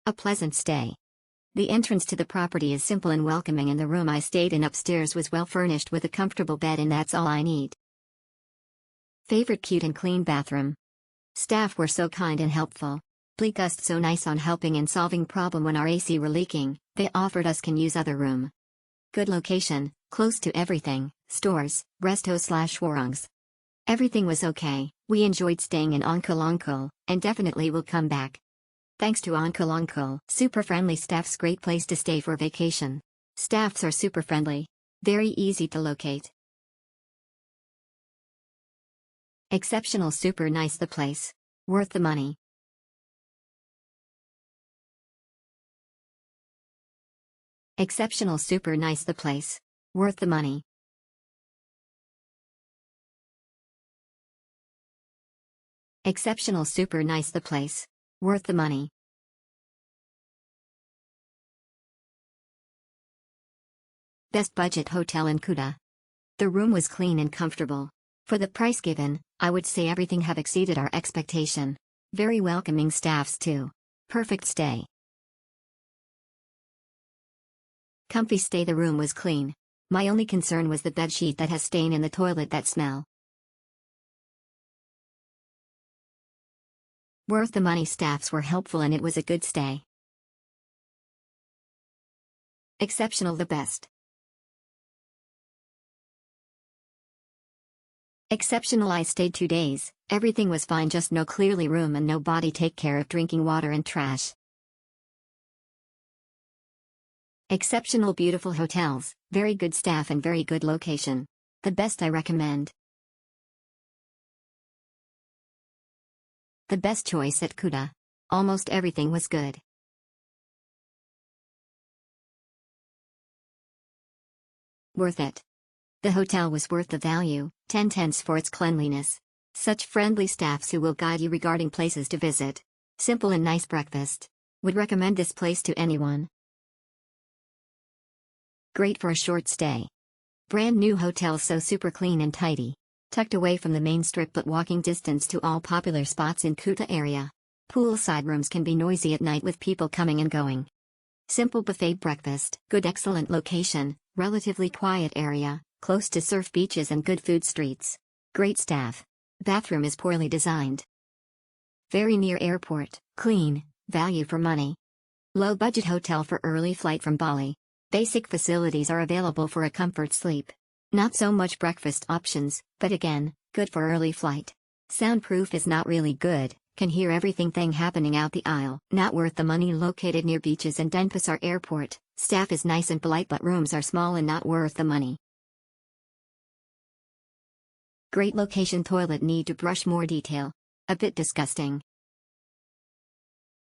A pleasant stay. The entrance to the property is simple and welcoming, and the room I stayed in upstairs was well furnished with a comfortable bed, and that's all I need. Favorite: cute and clean bathroom. Staff were so kind and helpful. Bleak us so nice on helping and solving problem when our AC were leaking. They offered us can use other room. Good location, close to everything, stores, resto/warungs. Everything was okay. We enjoyed staying in Angkul Angkul, and definitely will come back. Thanks to Angkul Angkul. Super friendly staffs, great place to stay for vacation. Staffs are super friendly. Very easy to locate. Exceptional, super nice the place. Worth the money. Exceptional, super nice the place. Worth the money. Exceptional, super nice the place. Worth the money. Best budget hotel in Kuta. The room was clean and comfortable. For the price given, I would say everything have exceeded our expectation. Very welcoming staffs too. Perfect stay. Comfy stay. The room was clean. My only concern was the bed sheet that has stain in the toilet that smell. Worth the money. Staffs were helpful and it was a good stay. Exceptional, the best. Exceptional, I stayed 2 days, everything was fine, just no clearly room and nobody take care of drinking water and trash. Exceptional, beautiful hotels, very good staff and very good location. The best, I recommend. The best choice at Kuta. Almost everything was good. Worth it. The hotel was worth the value, 10/10 for its cleanliness. Such friendly staffs who will guide you regarding places to visit. Simple and nice breakfast. Would recommend this place to anyone. Great for a short stay. Brand new hotel, so super clean and tidy. Tucked away from the main strip but walking distance to all popular spots in Kuta area. Poolside rooms can be noisy at night with people coming and going. Simple buffet breakfast. Good, excellent location, relatively quiet area, close to surf beaches and good food streets. Great staff. Bathroom is poorly designed. Very near airport, clean, value for money. Low budget hotel for early flight from Bali. Basic facilities are available for a comfort sleep. Not so much breakfast options, but again, good for early flight. Soundproof is not really good, can hear everything happening out the aisle. Not worth the money. Located near beaches and Denpasar airport. Staff is nice and polite but rooms are small and not worth the money. Great location. Toilet need to brush more detail. A bit disgusting.